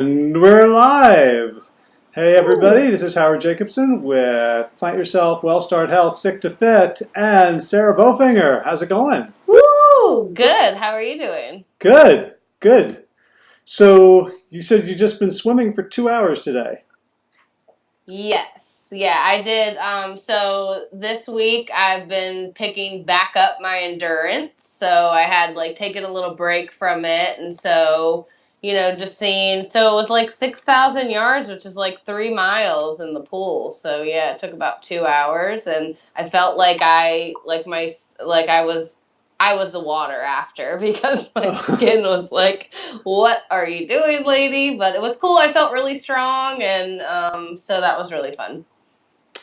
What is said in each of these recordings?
And we're live. Hey Ooh, everybody, this is Howard Jacobson with Plant Yourself, Well Start Health, Sick to Fit, and Sarah Bofinger. How's it going? woo, good. How are you doing? Good, good. So you said you just been swimming for 2 hours today. Yes, yeah, I did. So this week I've been picking back up my endurance. So I had like taken a little break from it, and so just seeing. So it was like 6,000 yards, which is like 3 miles in the pool. So yeah, it took about 2 hours, and I felt like I was the water after because my skin was like, "What are you doing, lady?" But it was cool. I felt really strong, and so that was really fun.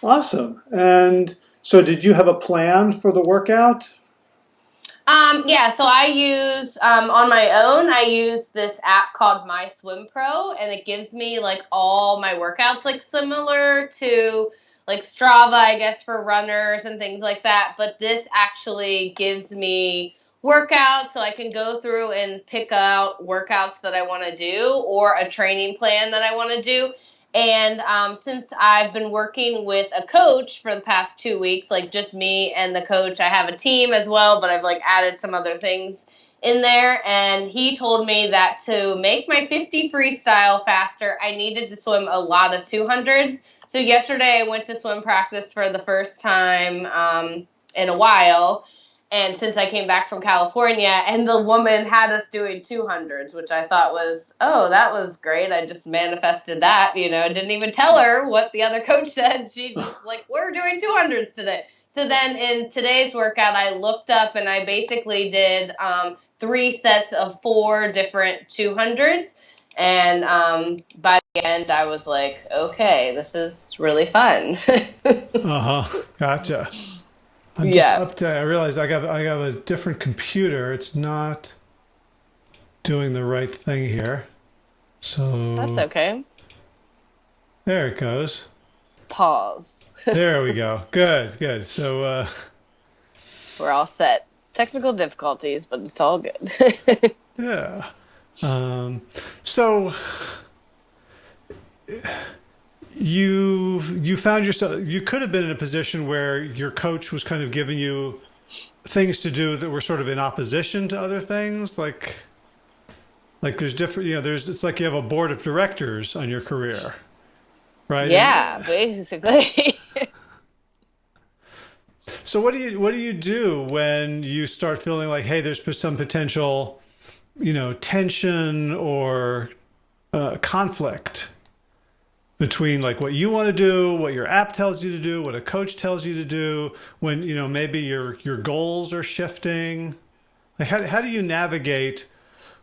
Awesome. And so did you have a plan for the workout? Yeah, so I use on my own. I use this app called My Swim Pro, and it gives me like all my workouts, like similar to like Strava, I guess, for runners and things like that. But this actually gives me workouts, so I can go through and pick out workouts that I want to do or a training plan that I want to do. And since I've been working with a coach for the past 2 weeks, like just me and the coach, I have a team as well, but I've like added some other things in there. And he told me that to make my 50 freestyle faster, I needed to swim a lot of 200s. So yesterday I went to swim practice for the first time in a while, and since I came back from California, and the woman had us doing 200s, which I thought was, oh, that was great. I just manifested that, I didn't even tell her what the other coach said. She just like, we're doing 200s today. So then in today's workout, I looked up and I basically did 3 sets of 4 different 200s. And by the end, I was like, okay, this is really fun. Uh-huh. Gotcha. I'm just Yeah, up to I realize I got a different computer. It's not doing the right thing here. that's So okay. there it goes. Pause. There we go. Good, good. So We're all set. Technical difficulties, but it's all good. yeah. Um so you found yourself you could have been in a position where your coach was kind of giving you things to do that were sort of in opposition to other things like there's different there's it's like you have a board of directors on your career, right? Yeah, And basically. so what do you do when you start feeling like, hey, there's some potential, tension or conflict between like what you want to do, what your app tells you to do, what a coach tells you to do, when maybe your goals are shifting. Like how do you navigate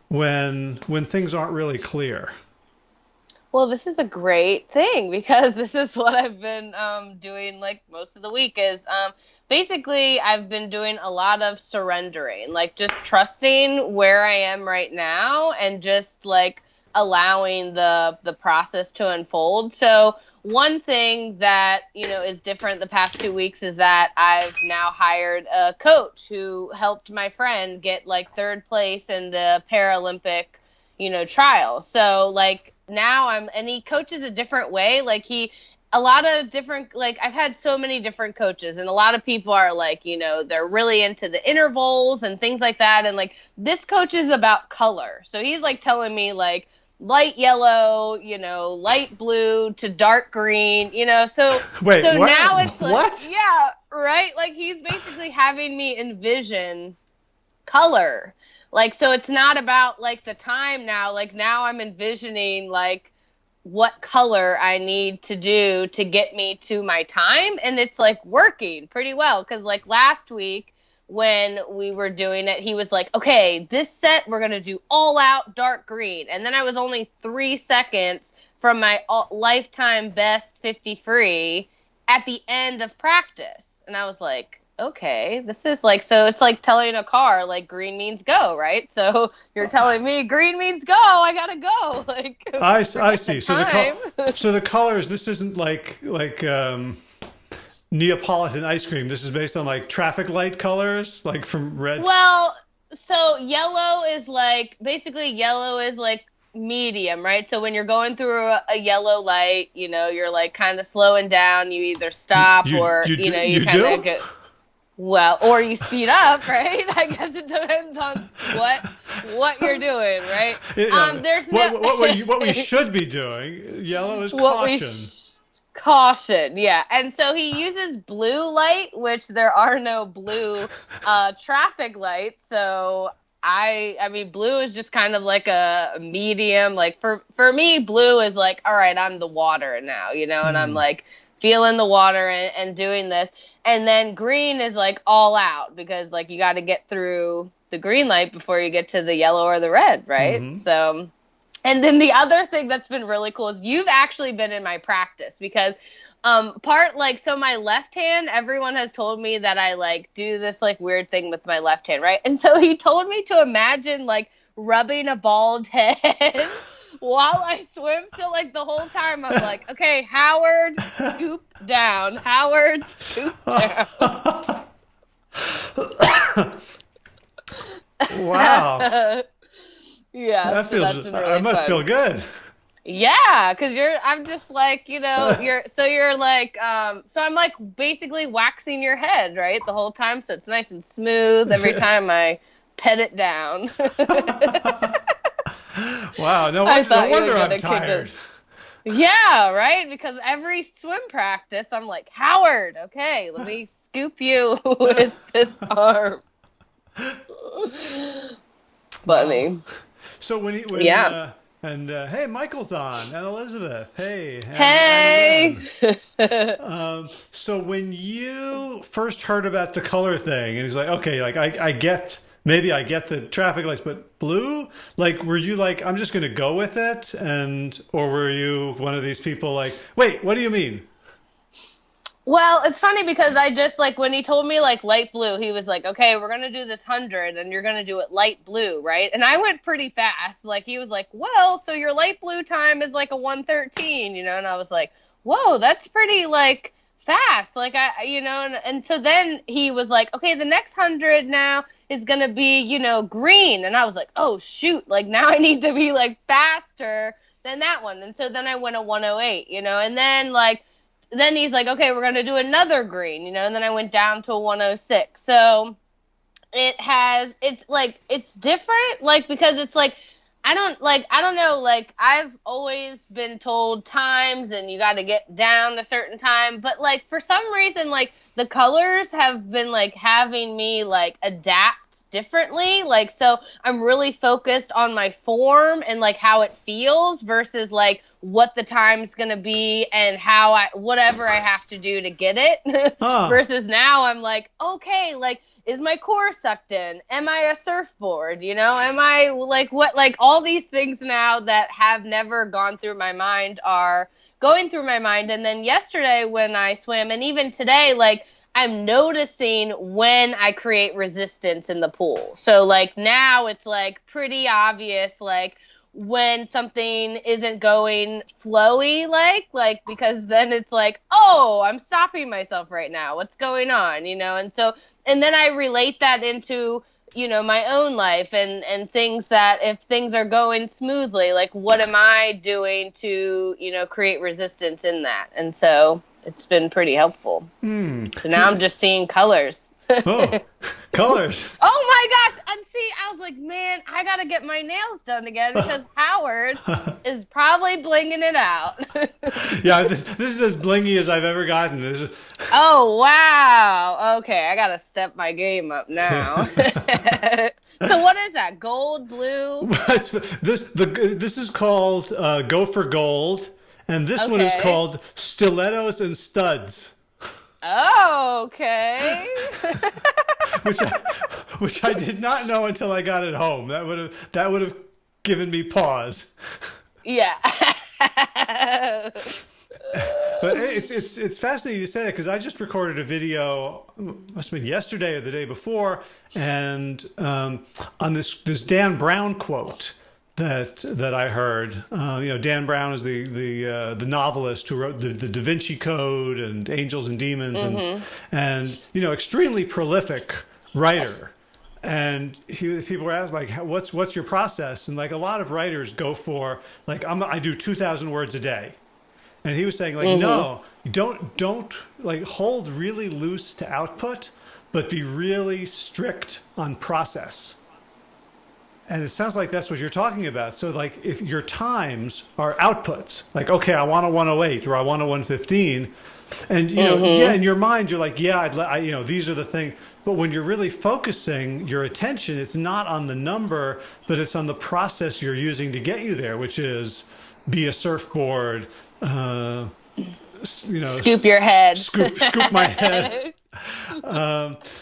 when things aren't really clear? Well, this is a great thing because this is what I've been doing like most of the week is basically I've been doing a lot of surrendering, like just trusting where I am right now and just like allowing the process to unfold. So one thing that, is different the past 2 weeks is that I've now hired a coach who helped my friend get like third place in the Paralympic trial. So like now and he coaches a different way. Like a lot of different, like I've had so many different coaches and a lot of people are like, they're really into the intervals and things like that. And like this coach is about color. So he's like telling me like light yellow, light blue to dark green, so Wait, so what? now it's like, What? yeah, right? Like he's basically having me envision color. Like, so it's not about like the time now. Like, now I'm envisioning like what color I need to do to get me to my time. And it's like working pretty well. Cause like last week when we were doing it, he was like, okay, this set we're going to do all out dark green. And then I was only 3 seconds from my lifetime best 50 free at the end of practice. And I was like, okay, this is like, so it's like telling a car, like green means go, right? So you're telling me green means go, I gotta go. Like, I forget the see. time. So the colors. This isn't like Neapolitan ice cream. This is based on like traffic light colors, like from red. Well, so yellow is like, basically yellow is like medium, right? So when you're going through a yellow light, you know, you're like kind of slowing down. You either stop or, you know, you you kind of do? go, well, or you speed up, right? I guess it depends on what you're doing, right? Yeah. There's no What we should be doing? Yellow is what we caution. caution, yeah. And so he uses blue light, which there are no blue traffic lights. So I mean, blue is just kind of like a medium. Like for me, blue is like, all right, I'm the water now, you know, and I'm like feeling the water and doing this. And then green is like all out because like you got to get through the green light before you get to the yellow or the red, right? So. And then the other thing that's been really cool is you've actually been in my practice because so my left hand, everyone has told me that I like do this like weird thing with my left hand, right? And so he told me to imagine like rubbing a bald head while I swim. So like the whole time I'm like, okay, Howard, scoop down. Howard, scoop down. Wow. Yeah, That so feels. that's been really I must fun. feel good. Yeah, because I'm just like, you know, you're like, so I'm like basically waxing your head, right, the whole time, so it's nice and smooth every time I pet it down. Wow. No I wonder, thought you I'm would get a kick tired. Yeah, right, because every swim practice, I'm like, Howard, okay, let me scoop you with this arm. Funny. So Yeah. Hey, Michael's on, and Elizabeth. Hey. Hey. So when you first heard about the color thing, and he's like, okay, like I get, maybe I get the traffic lights, but blue, like, were you like, I'm just going to go with it, or were you one of these people like, wait, what do you mean? Well, it's funny because I just like when he told me like light blue, he was like, okay, we're going to do this 100 and you're going to do it light blue, right? And I went pretty fast. Like he was like, well, so your light blue time is like a 1:13, you know? And I was like, whoa, that's pretty like fast. Like you know, and so then he was like, okay, the next 100 now is going to be, you know, green. And I was like, oh shoot, like now I need to be like faster than that one. And so then I went a 108, you know, and then he's like, okay, we're going to do another green, you know, and then I went down to a 106. So it's different, like, because it's like, I don't know, like, I've always been told times and you got to get down a certain time, but like, for some reason, like, the colors have been like having me like adapt differently. Like, so I'm really focused on my form and like how it feels versus like what the time's going to be and whatever I have to do to get it. Versus now I'm like, okay, like, is my core sucked in? Am I a surfboard? You know, am I like what, like all these things now that have never gone through my mind are going through my mind. And then yesterday when I swam, and even today, like I'm noticing when I create resistance in the pool. So like now it's like pretty obvious, like when something isn't going flowy, like because then it's like, oh, I'm stopping myself right now. What's going on? You know, and then I relate that into, you know, my own life and things that if things are going smoothly, like what am I doing to, you know, create resistance in that? And so it's been pretty helpful. So now I'm just seeing colors. Oh, colors. Oh my gosh. And see, I was like, man, I got to get my nails done again because Howard is probably blinging it out. Yeah, this is as blingy as I've ever gotten. Oh, wow. Okay, I got to step my game up now. So what is that? Gold, blue? This is called Go for Gold, and this one is Okay. called Stilettos and Studs. Oh, okay. which I did not know until I got it home. That would have given me pause. Yeah. But it's fascinating you say that because I just recorded a video, must have been yesterday or the day before, and on this Dan Brown quote that I heard. You know, Dan Brown is the novelist who wrote the Da Vinci Code and Angels and Demons, and you know, extremely prolific writer. And people were asking like, what's your process? And like a lot of writers go for like I do 2,000 words a day, and he was saying like, Mm-hmm. no, don't like hold really loose to output, but be really strict on process. And it sounds like that's what you're talking about. So, like, if your times are outputs, like, okay, I want a 108 or I want a 115, and yeah, Mm-hmm. in your mind, you're like, yeah, these are the things. But when you're really focusing your attention, it's not on the number, but it's on the process you're using to get you there, which is be a surfboard, uh, Scoop your head. scoop my head.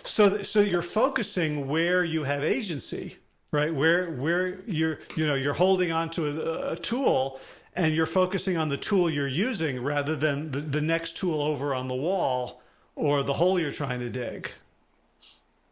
So you're focusing where you have agency, right? Where you're holding on to a tool, and you're focusing on the tool you're using rather than the next tool over on the wall or the hole you're trying to dig.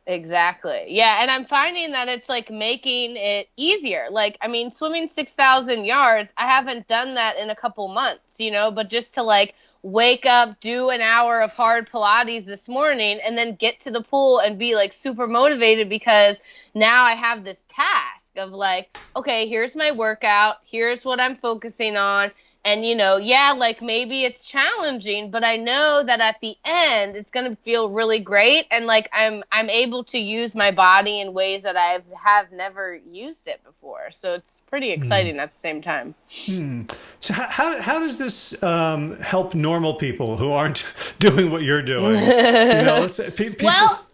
Exactly. Yeah, and I'm finding that it's like making it easier. Like, I mean, swimming 6,000 yards, I haven't done that in a couple months, but just to like wake up, do an hour of hard Pilates this morning, and then get to the pool and be like super motivated because now I have this task of like, okay, here's my workout, here's what I'm focusing on. And, yeah, like maybe it's challenging, but I know that at the end it's going to feel really great. And like I'm able to use my body in ways that I have never used it before. So it's pretty exciting at the same time. So how does this help normal people who aren't doing what you're doing? Let's say people. Well,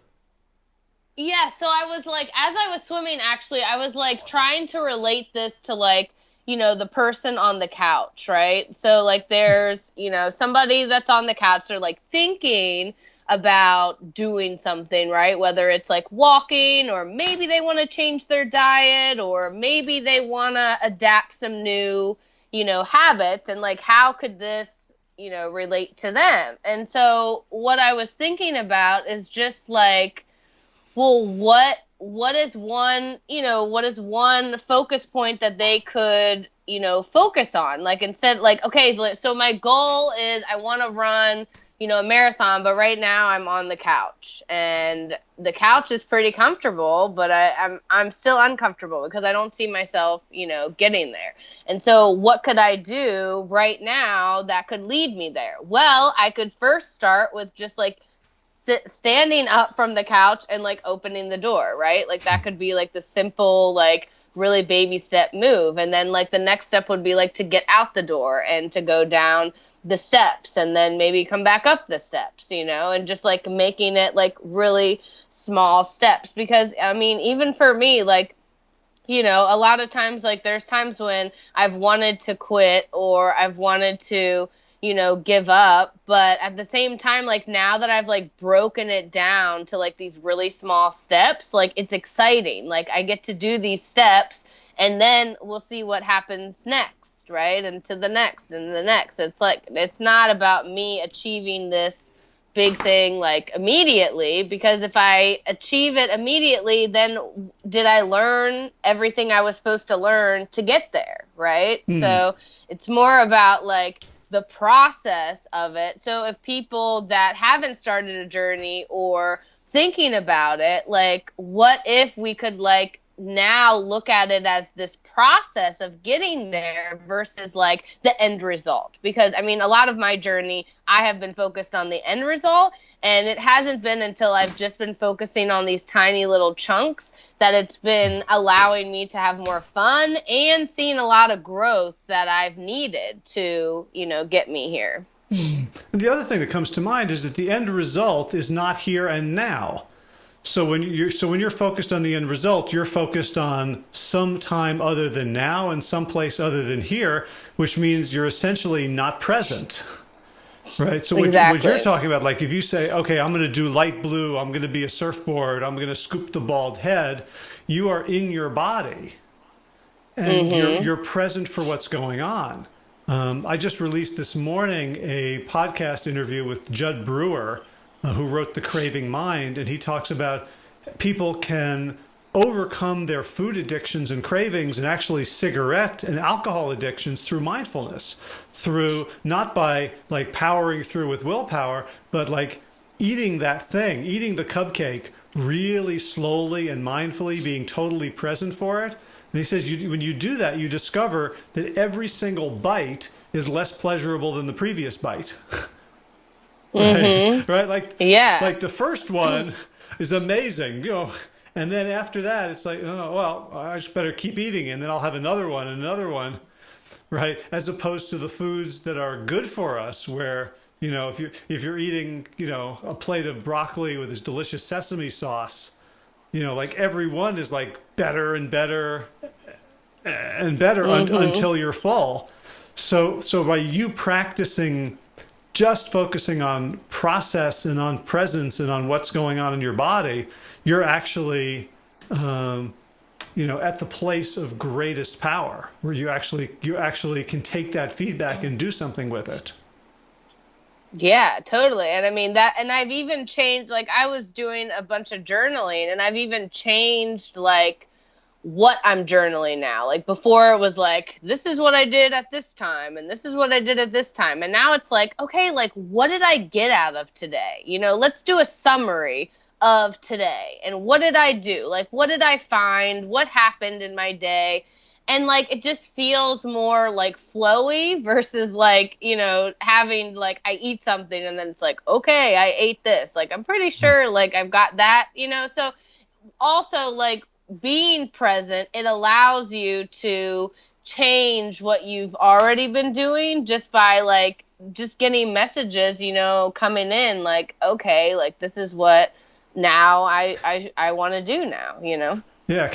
yeah, so I was like, as I was swimming, actually, I was like trying to relate this to like, the person on the couch, right? So like there's, somebody that's on the couch, they're like thinking about doing something, right? Whether it's like walking, or maybe they want to change their diet, or maybe they want to adapt some new, habits, and like how could this, relate to them? And so what I was thinking about is just like, well, what is one focus point that they could, focus on? Like instead, like, okay, so my goal is I want to run, a marathon, but right now I'm on the couch, and the couch is pretty comfortable, but I'm still uncomfortable because I don't see myself, getting there. And so what could I do right now that could lead me there? Well, I could first start with just like standing up from the couch and like opening the door, right? Like that could be like the simple, like really baby step move. And then like the next step would be like to get out the door and to go down the steps, and then maybe come back up the steps, and just like making it like really small steps. Because I mean, even for me, like, a lot of times, like there's times when I've wanted to quit, or I've wanted to, give up. But at the same time, like now that I've like broken it down to like these really small steps, like it's exciting. Like I get to do these steps, and then we'll see what happens next, right? And to the next and the next. It's like, it's not about me achieving this big thing like immediately, because if I achieve it immediately, then did I learn everything I was supposed to learn to get there, right? So it's more about like the process of it. So if people that haven't started a journey or thinking about it, like what if we could like now look at it as this process of getting there versus like the end result? Because I mean, a lot of my journey, I have been focused on the end result, and it hasn't been until I've just been focusing on these tiny little chunks that it's been allowing me to have more fun and seeing a lot of growth that I've needed to, get me here. And the other thing that comes to mind is that the end result is not here and now. So when you're focused on the end result, you're focused on some time other than now and some place other than here, which means you're essentially not present. Right. So what you're Exactly. talking about, like if you say, okay, I'm going to do light blue, I'm going to be a surfboard, I'm going to scoop the bald head, you are in your body, and you're present for what's going on. I just released this morning a podcast interview with Judd Brewer, who wrote The Craving Mind, and he talks about people can overcome their food addictions and cravings and actually cigarette and alcohol addictions through mindfulness, through not by like powering through with willpower, but like eating that thing, eating the cupcake really slowly and mindfully being totally present for it. And he says, when you do that, you discover that every single bite is less pleasurable than the previous bite. Right? Mm-hmm. Right? Yeah. Like the first one is amazing, and then after that, it's like, oh, well, I just better keep eating, and then I'll have another one and another one, right? As opposed to the foods that are good for us, where if you're eating a plate of broccoli with this delicious sesame sauce, like every one is like better and better and better Mm-hmm. until you're full. So by you practicing just focusing on process and on presence and on what's going on in your body, you're actually at the place of greatest power, where you actually can take that feedback and do something with it. Yeah, totally. And I mean that, and I've even changed, like I was doing a bunch of journaling and I've even changed like what I'm journaling now. Like before it was like, this is what I did at this time and this is what I did at this time. And now it's like, okay, like what did I get out of today? Let's do a summary of today. And what did I do? Like what did I find? What happened in my day? And like it just feels more like flowy versus like, having like I eat something and then it's like, okay, I ate this. Like I'm pretty sure like I've got that. So also like being present, it allows you to change what you've already been doing just by like just getting messages, coming in like, okay, like this is what now I want to do now. Yeah,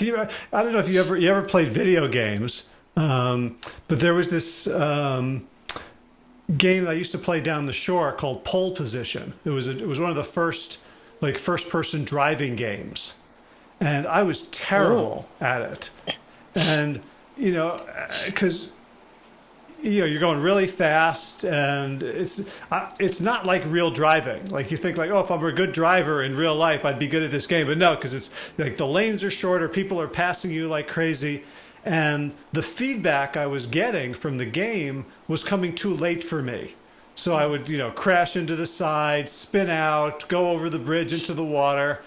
I don't know if you ever played video games, but there was this game that I used to play down the shore called Pole Position. It was one of the first like first person driving games, and I was Ooh. terrible at it. And because you're going really fast, and it's not like real driving. Like you think like, oh, if I'm a good driver in real life, I'd be good at this game. But no, because it's like the lanes are shorter, people are passing you like crazy, and the feedback I was getting from the game was coming too late for me. So I would crash into the side, spin out, go over the bridge into the water,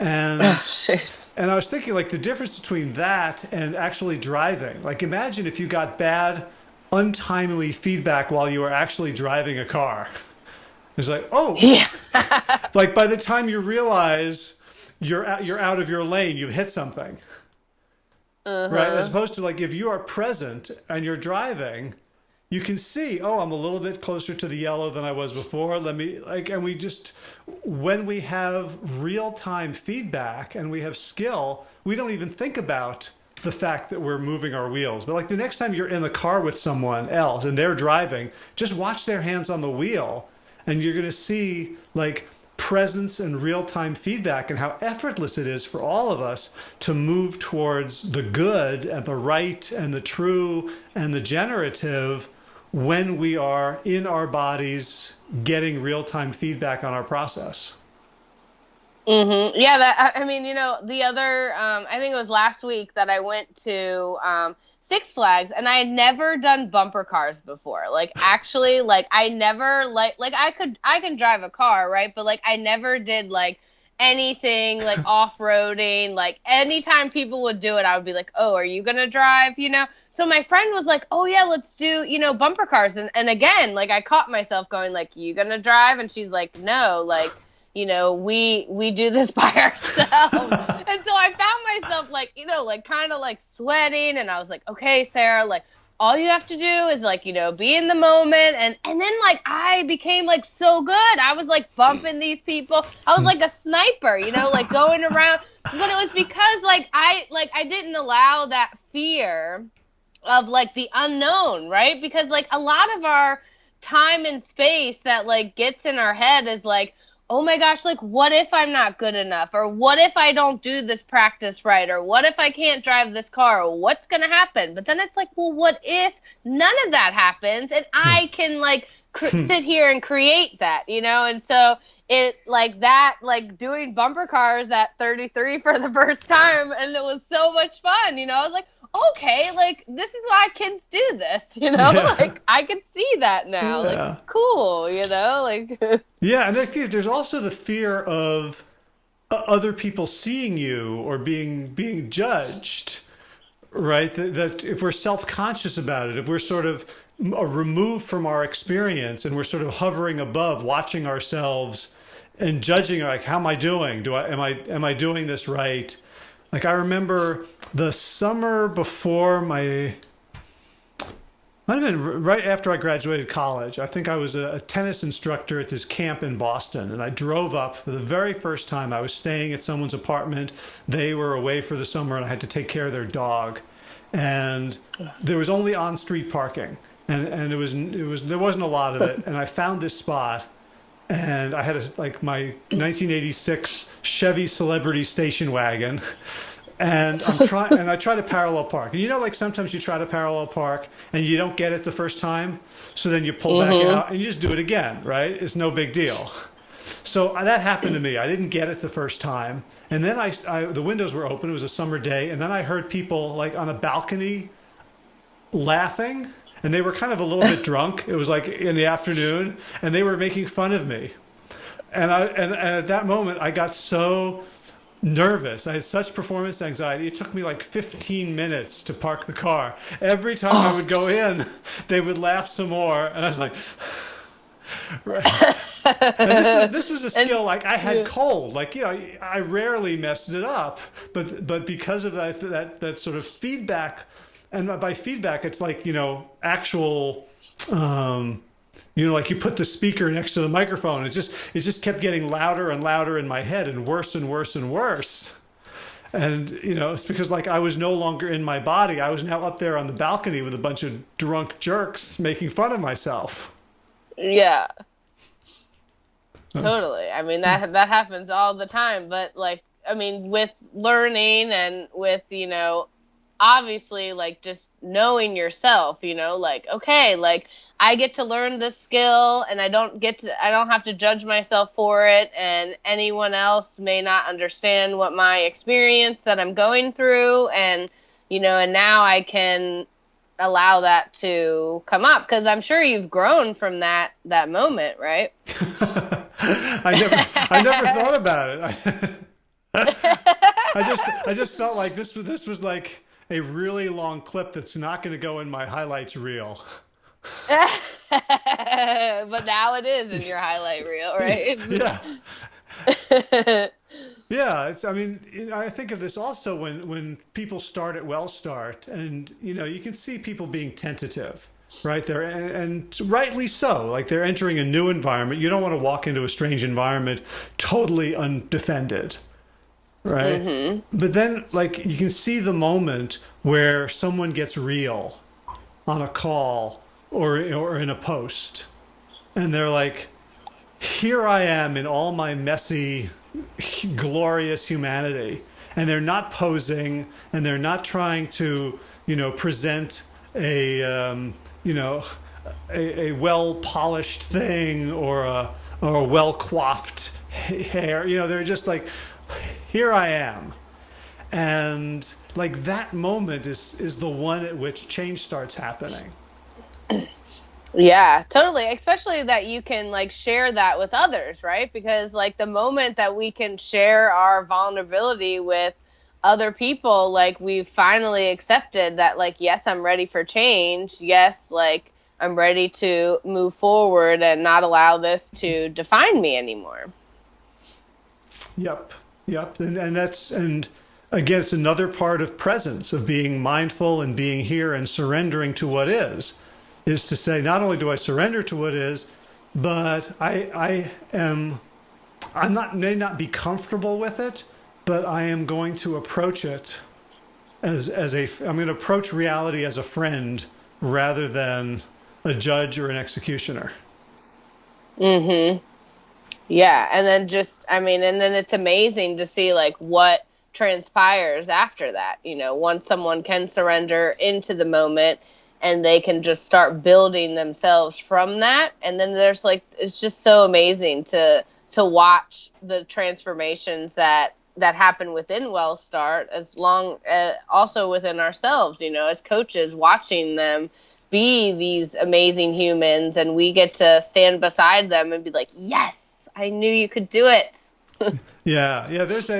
Oh, and shoot. and I was thinking like the difference between that and actually driving. Like imagine if you got bad, untimely feedback while you were actually driving a car. It's like, oh, Yeah. like by the time you realize you're out of your lane, you've hit something, right? As Uh-huh. opposed to like if you are present and you're driving, you can see, oh, I'm a little bit closer to the yellow than I was before. Let me like, and we just, when we have real time feedback and we have skill, we don't even think about the fact that we're moving our wheels. But like the next time you're in the car with someone else and they're driving, just watch their hands on the wheel, and you're going to see like presence and real time feedback and how effortless it is for all of us to move towards the good and the right and the true and the generative when we are in our bodies getting real time feedback on our process. Yeah, I mean, the other I think it was last week that I went to Six Flags and I had never done bumper cars before. Like actually, like I never like I can drive a car, right? But like I never did like anything like off-roading. Like anytime people would do it, I would be like, "Oh, are you going to drive?" So my friend was like, "Oh yeah, let's do, bumper cars." And again, like I caught myself going like, "You going to drive?" And she's like, "No, like we do this by ourselves." And so I found myself like, like kind of like sweating, and I was like, okay, Sarah, like all you have to do is like, be in the moment. And then like I became like so good. I was like bumping these people. I was like a sniper, like going around. But it was because like I didn't allow that fear of like the unknown, right? Because like a lot of our time and space that like gets in our head is like, oh my gosh, like what if I'm not good enough? Or what if I don't do this practice right? Or what if I can't drive this car? Or what's going to happen? But then it's like, well, what if none of that happens and I can like sit here and create that, And so it like that, like doing bumper cars at 33 for the first time. And it was so much fun, I was like, okay, like this is why kids do this, Yeah. like I can see that now. Yeah. Like cool, like Yeah. And there's also the fear of other people seeing you or being judged, right? That if we're self-conscious about it, if we're sort of removed from our experience and we're sort of hovering above, watching ourselves and judging, like, how am I doing? Am I doing this right? Like, I remember the summer before might have been right after I graduated college. I think I was a tennis instructor at this camp in Boston, and I drove up for the very first time. I was staying at someone's apartment. They were away for the summer, and I had to take care of their dog. And there was only on-street parking, and there wasn't a lot of it. And I found this spot, and I had my 1986 Chevy Celebrity station wagon. And I try to parallel park. And like sometimes you try to parallel park and you don't get it the first time. So then you pull back out and you just do it again, right? It's no big deal. So that happened to me. I didn't get it the first time. And then the windows were open. It was a summer day. And then I heard people like on a balcony laughing. And they were kind of a little bit drunk. It was like in the afternoon. And they were making fun of me. And at that moment, I got so nervous. I had such performance anxiety. It took me like 15 minutes to park the car. Every time I would go in, they would laugh some more. And I was like, right. And this was a skill like I had cold. Like, I rarely messed it up. But because of that sort of feedback, and by feedback, it's like, actual, like you put the speaker next to the microphone. It just kept getting louder and louder in my head and worse and worse and worse. And, it's because like I was no longer in my body. I was now up there on the balcony with a bunch of drunk jerks making fun of myself. Yeah. Totally. I mean, that happens all the time. But like, I mean, with learning and with, obviously like just knowing yourself, like, okay, like, I get to learn this skill and I don't have to judge myself for it, and anyone else may not understand what my experience that I'm going through, and and now I can allow that to come up, because I'm sure you've grown from that moment, right? I never thought about it. I just felt like this was like a really long clip that's not going to go in my highlights reel. But now it is in your highlight reel, right? Yeah. Yeah, I think of this also when people start at WellStart, and you can see people being tentative, right there, and rightly so. Like they're entering a new environment. You don't want to walk into a strange environment totally undefended, right? Mm-hmm. But then, like, you can see the moment where someone gets real on a call or in a post, and they're like, here I am in all my messy, glorious humanity. And they're not posing, and they're not trying to, present a well-polished thing or a well-coiffed hair. They're just like, here I am. And like that moment is the one at which change starts happening. Yeah, totally. Especially that you can like share that with others, right? Because like the moment that we can share our vulnerability with other people, like we've finally accepted that, like, yes, I'm ready for change. Yes, like I'm ready to move forward and not allow this to define me anymore. Yep. And again, it's another part of presence, of being mindful and being here and surrendering to what is to say, not only do I surrender to what is, but I may not be comfortable with it, but I am going to approach it I'm going to approach reality as a friend rather than a judge or an executioner. Mm-hmm. Yeah. And then and then it's amazing to see like what transpires after that, once someone can surrender into the moment, and they can just start building themselves from that. And then there's like, it's just so amazing to watch the transformations that happen within WellStart, as long also within ourselves, as coaches, watching them be these amazing humans, and we get to stand beside them and be like, yes, I knew you could do it. Yeah, yeah. There's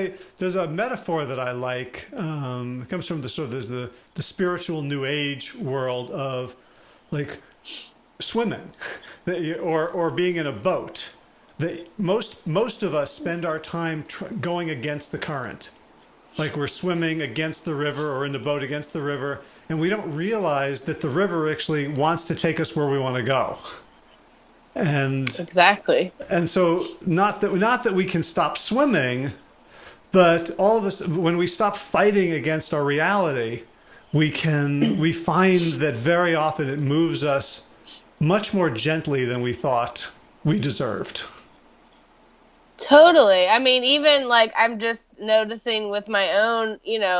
a metaphor that I like. It comes from the sort of the spiritual New Age world of like swimming, or being in a boat. Most of us spend our time going against the current, like we're swimming against the river or in the boat against the river, and we don't realize that the river actually wants to take us where we want to go. And Exactly. so not that we can stop swimming, but all of us, when we stop fighting against our reality, we find that very often it moves us much more gently than we thought we deserved. Totally. I mean, even like I'm just noticing with my own,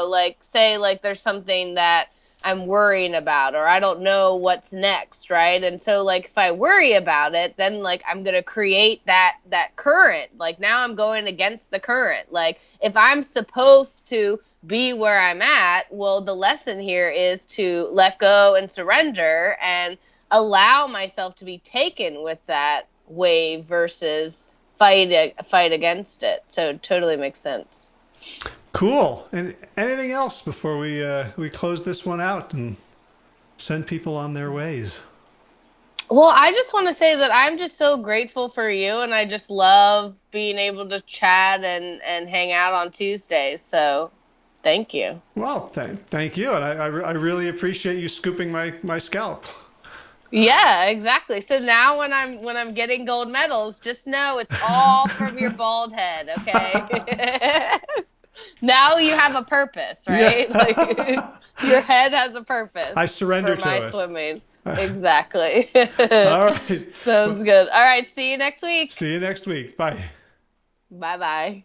like say like there's something that I'm worrying about or I don't know what's next, right? And so like if I worry about it, then like I'm going to create that current. Like now I'm going against the current. Like if I'm supposed to be where I'm at, well the lesson here is to let go and surrender and allow myself to be taken with that wave versus fight against it. So it totally makes sense. Cool. And anything else before we close this one out and send people on their ways? Well, I just want to say that I'm just so grateful for you, and I just love being able to chat and hang out on Tuesdays. So thank you. Well, thank you, and I really appreciate you scooping my scalp. Yeah, exactly. So now when I'm getting gold medals, just know it's all from your bald head, okay? Now you have a purpose, right? Yeah. Like your head has a purpose I surrender for my to it. swimming. Exactly. All right. Sounds good. All right, see you next week. See you next week. Bye. Bye-bye.